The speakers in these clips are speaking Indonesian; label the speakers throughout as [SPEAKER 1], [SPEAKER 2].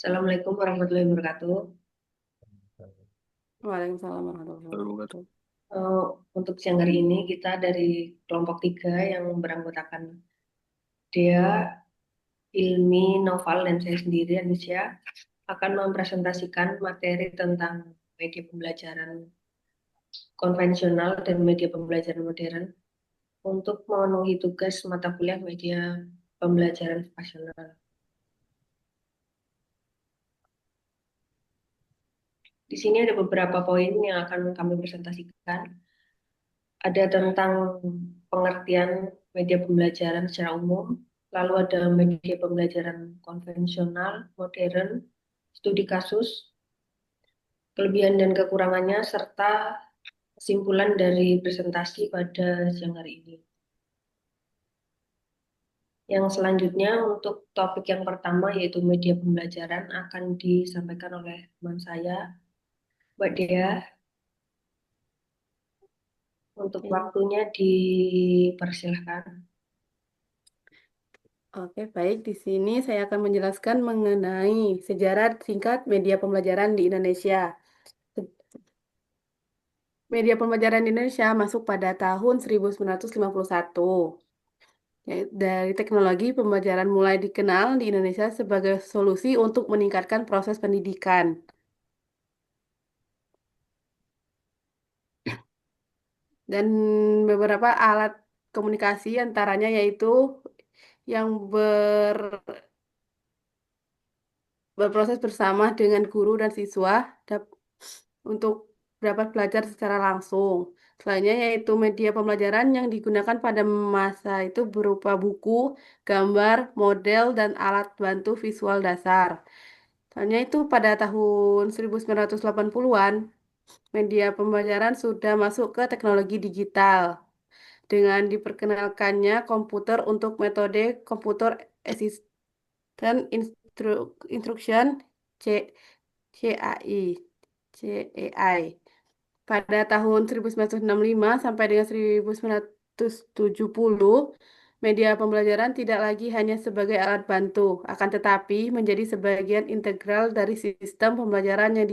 [SPEAKER 1] Assalamualaikum warahmatullahi wabarakatuh.
[SPEAKER 2] Waalaikumsalam warahmatullahi wabarakatuh.
[SPEAKER 1] Eh, untuk siang hari ini kita dari kelompok 3 yang beranggotakan Dea, Ilmi, Noval, dan saya sendiri, Anisya, akan mempresentasikan materi tentang media pembelajaran konvensional dan media pembelajaran modern untuk memenuhi tugas mata kuliah media pembelajaran vokasional. Di sini ada beberapa poin yang akan kami presentasikan. Ada tentang pengertian media pembelajaran secara umum, lalu ada media pembelajaran konvensional, modern, studi kasus, kelebihan dan kekurangannya, serta kesimpulan dari presentasi pada siang hari ini. Yang selanjutnya untuk topik yang pertama yaitu media pembelajaran akan disampaikan oleh teman saya, Mbak Dea. Untuk
[SPEAKER 2] Oke.
[SPEAKER 1] waktunya dipersilahkan.
[SPEAKER 2] Oke, baik. Di sini saya akan menjelaskan mengenai sejarah singkat media pembelajaran di Indonesia. Media pembelajaran di Indonesia masuk pada tahun 1951. Dari teknologi pembelajaran mulai dikenal di Indonesia sebagai solusi untuk meningkatkan proses pendidikan. Dan beberapa alat komunikasi antaranya yaitu yang berproses bersama dengan guru dan siswa untuk dapat belajar secara langsung. Selanjutnya yaitu media pembelajaran yang digunakan pada masa itu berupa buku, gambar, model, dan alat bantu visual dasar. Selanjutnya itu pada tahun 1980-an, media pembelajaran sudah masuk ke teknologi digital dengan diperkenalkannya komputer untuk metode Computer Assistant Instruction C CAI. CAI. Pada tahun 1965 sampai dengan 1970, media pembelajaran tidak lagi hanya sebagai alat bantu, akan tetapi menjadi sebagian integral dari sistem pembelajaran yang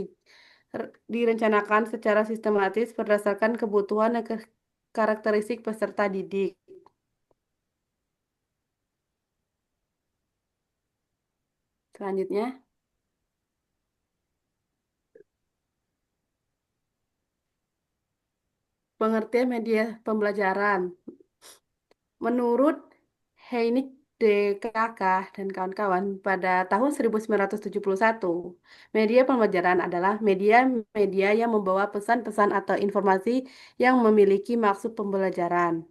[SPEAKER 2] direncanakan secara sistematis berdasarkan kebutuhan dan karakteristik peserta didik. Selanjutnya, pengertian media pembelajaran. Menurut Heinrich DKK dan kawan-kawan, pada tahun 1971, media pembelajaran adalah media-media yang membawa pesan-pesan atau informasi yang memiliki maksud pembelajaran.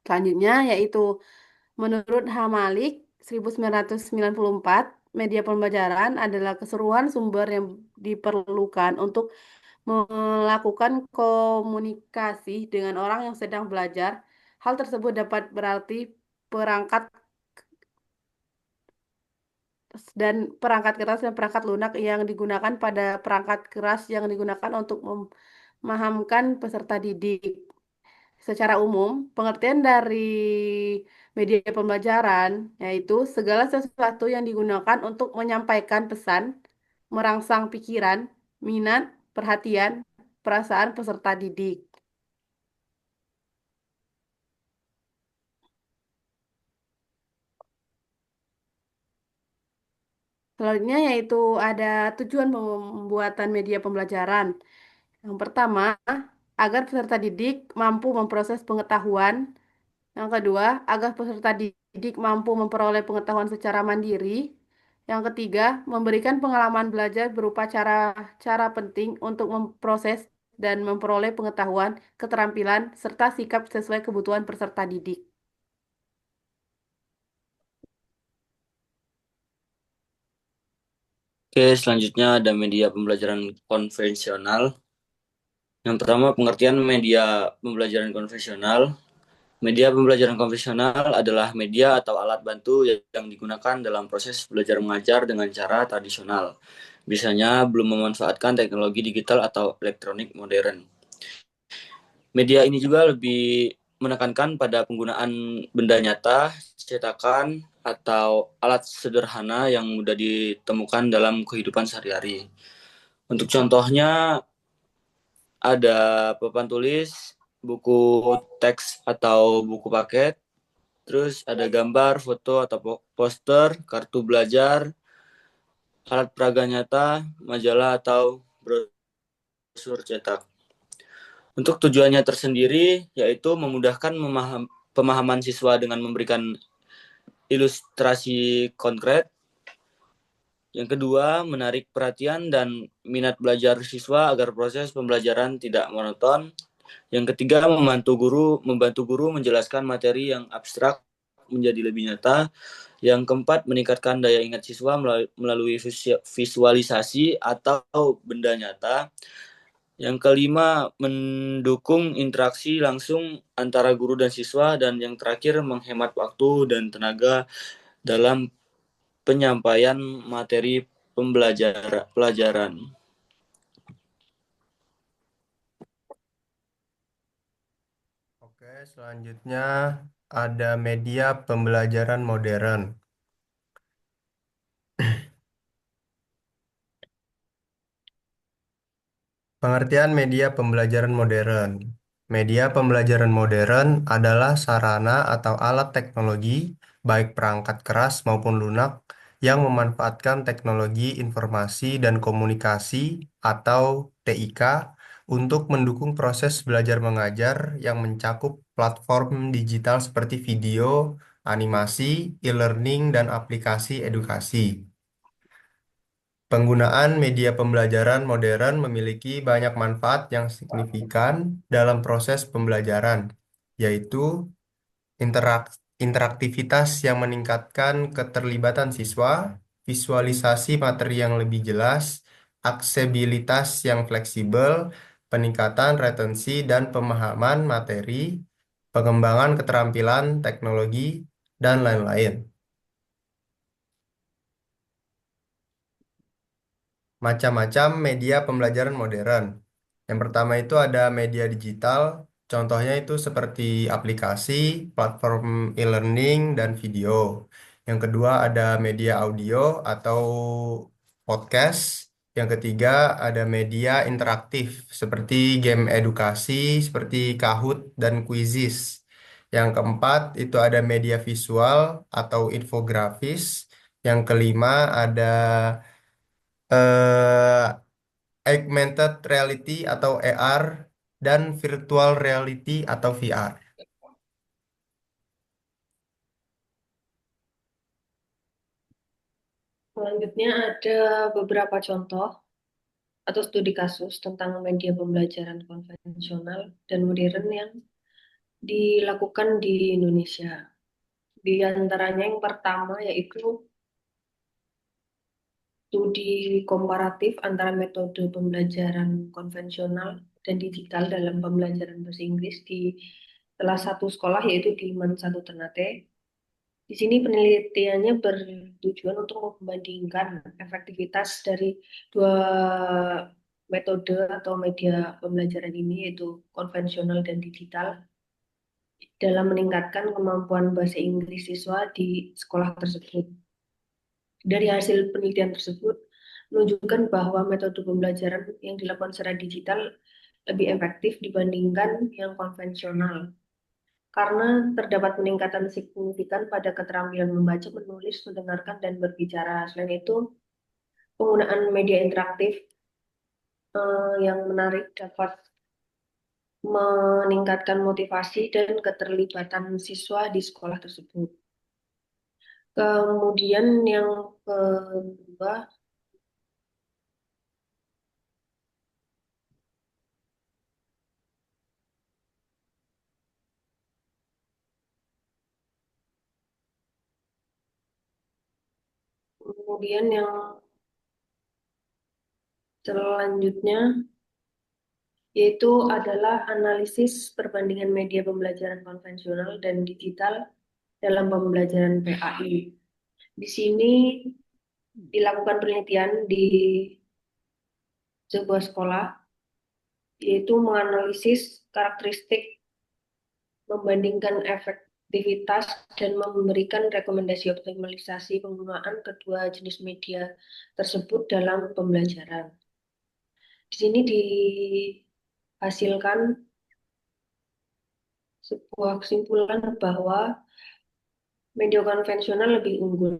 [SPEAKER 2] Selanjutnya yaitu menurut H. Malik 1994, media pembelajaran adalah keseluruhan sumber yang diperlukan untuk melakukan komunikasi dengan orang yang sedang belajar. Hal tersebut dapat berarti perangkat perangkat keras dan perangkat lunak yang digunakan pada perangkat keras yang digunakan untuk memahamkan peserta didik. Secara umum, pengertian dari media pembelajaran yaitu segala sesuatu yang digunakan untuk menyampaikan pesan, merangsang pikiran, minat, perhatian, perasaan peserta didik. Selanjutnya yaitu ada tujuan pembuatan media pembelajaran. Yang pertama, agar peserta didik mampu memproses pengetahuan. Yang kedua, agar peserta didik mampu memperoleh pengetahuan secara mandiri. Yang ketiga, memberikan pengalaman belajar berupa cara-cara penting untuk memproses dan memperoleh pengetahuan, keterampilan, serta sikap sesuai kebutuhan peserta didik.
[SPEAKER 3] Oke, selanjutnya ada media pembelajaran konvensional. Yang pertama, pengertian media pembelajaran konvensional. Media pembelajaran konvensional adalah media atau alat bantu yang digunakan dalam proses belajar mengajar dengan cara tradisional. Biasanya belum memanfaatkan teknologi digital atau elektronik modern. Media ini juga lebih menekankan pada penggunaan benda nyata cetakan atau alat sederhana yang mudah ditemukan dalam kehidupan sehari-hari. Untuk contohnya ada papan tulis, buku teks atau buku paket, terus ada gambar, foto atau poster, kartu belajar, alat peraga nyata, majalah atau brosur cetak. Untuk tujuannya tersendiri yaitu memudahkan pemahaman siswa dengan memberikan ilustrasi konkret. Yang kedua, menarik perhatian dan minat belajar siswa agar proses pembelajaran tidak monoton. Yang ketiga, membantu guru menjelaskan materi yang abstrak menjadi lebih nyata. Yang keempat, meningkatkan daya ingat siswa melalui visualisasi atau benda nyata. Yang kelima, mendukung interaksi langsung antara guru dan siswa. Dan yang terakhir, menghemat waktu dan tenaga dalam penyampaian materi pelajaran.
[SPEAKER 4] Oke, selanjutnya ada media pembelajaran modern. Pengertian media pembelajaran modern. Media pembelajaran modern adalah sarana atau alat teknologi, baik perangkat keras maupun lunak, yang memanfaatkan teknologi informasi dan komunikasi atau TIK untuk mendukung proses belajar mengajar yang mencakup platform digital seperti video, animasi, e-learning, dan aplikasi edukasi. Penggunaan media pembelajaran modern memiliki banyak manfaat yang signifikan dalam proses pembelajaran, yaitu interaktivitas yang meningkatkan keterlibatan siswa, visualisasi materi yang lebih jelas, aksesibilitas yang fleksibel, peningkatan retensi dan pemahaman materi, pengembangan keterampilan teknologi, dan lain-lain. Macam-macam media pembelajaran modern. Yang pertama itu ada media digital, contohnya itu seperti aplikasi, platform e-learning, dan video. Yang kedua ada media audio atau podcast. Yang ketiga ada media interaktif seperti game edukasi, seperti Kahoot dan Quizizz. Yang keempat itu ada media visual atau infografis. Yang kelima ada eh, augmented reality atau AR dan virtual reality atau VR.
[SPEAKER 1] Selanjutnya ada beberapa contoh atau studi kasus tentang media pembelajaran konvensional dan modern yang dilakukan di Indonesia. Di antaranya yang pertama yaitu studi komparatif antara metode pembelajaran konvensional dan digital dalam pembelajaran bahasa Inggris di salah satu sekolah yaitu di Man 1 Ternate. Di sini penelitiannya bertujuan untuk membandingkan efektivitas dari dua metode atau media pembelajaran ini yaitu konvensional dan digital dalam meningkatkan kemampuan bahasa Inggris siswa di sekolah tersebut. Dari hasil penelitian tersebut menunjukkan bahwa metode pembelajaran yang dilakukan secara digital lebih efektif dibandingkan yang konvensional karena terdapat peningkatan signifikan pada keterampilan membaca, menulis, mendengarkan, dan berbicara. Selain itu, penggunaan media interaktif yang menarik dapat meningkatkan motivasi dan keterlibatan siswa di sekolah tersebut. Kemudian yang kedua, kemudian yang selanjutnya yaitu adalah analisis perbandingan media pembelajaran konvensional dan digital dalam pembelajaran PAI. Di sini dilakukan penelitian di sebuah sekolah, yaitu menganalisis karakteristik membandingkan efek aktivitas dan memberikan rekomendasi optimalisasi penggunaan kedua jenis media tersebut dalam pembelajaran. Di sini dihasilkan sebuah kesimpulan bahwa media konvensional lebih unggul,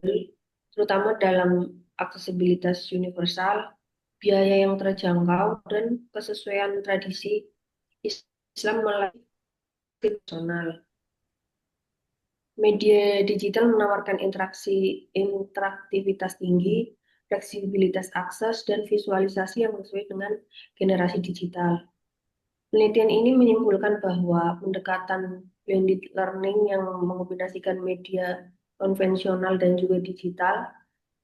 [SPEAKER 1] terutama dalam aksesibilitas universal, biaya yang terjangkau, dan kesesuaian tradisi Islam melalui personal. Media digital menawarkan interaktivitas tinggi, fleksibilitas akses, dan visualisasi yang sesuai dengan generasi digital. Penelitian ini menyimpulkan bahwa pendekatan blended learning yang mengombinasikan media konvensional dan juga digital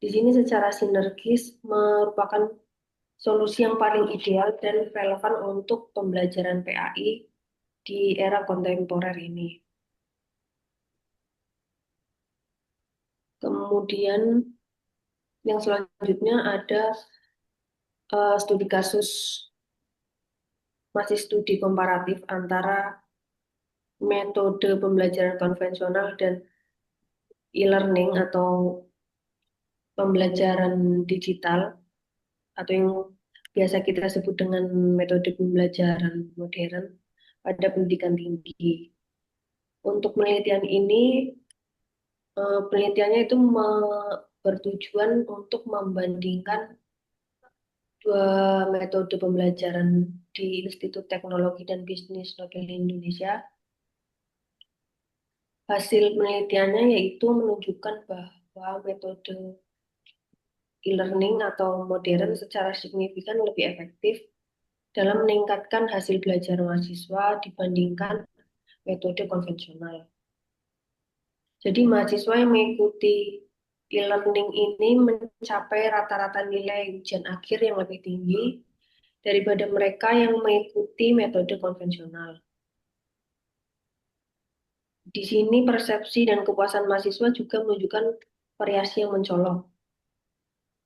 [SPEAKER 1] di sini secara sinergis merupakan solusi yang paling ideal dan relevan untuk pembelajaran PAI di era kontemporer ini. Kemudian yang selanjutnya ada studi kasus, masih studi komparatif antara metode pembelajaran konvensional dan e-learning atau pembelajaran digital atau yang biasa kita sebut dengan metode pembelajaran modern pada pendidikan tinggi. Untuk penelitian ini, penelitiannya itu bertujuan untuk membandingkan dua metode pembelajaran di Institut Teknologi dan Bisnis Nobel Indonesia. Hasil penelitiannya yaitu menunjukkan bahwa metode e-learning atau modern secara signifikan lebih efektif dalam meningkatkan hasil belajar mahasiswa dibandingkan metode konvensional. Jadi mahasiswa yang mengikuti e-learning ini mencapai rata-rata nilai ujian akhir yang lebih tinggi daripada mereka yang mengikuti metode konvensional. Di sini persepsi dan kepuasan mahasiswa juga menunjukkan variasi yang mencolok.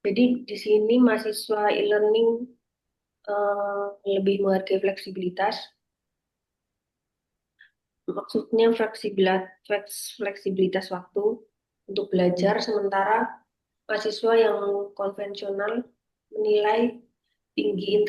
[SPEAKER 1] Jadi di sini mahasiswa e-learning lebih menghargai fleksibilitas. Maksudnya fleksibilitas waktu untuk belajar, sementara mahasiswa yang konvensional menilai tinggi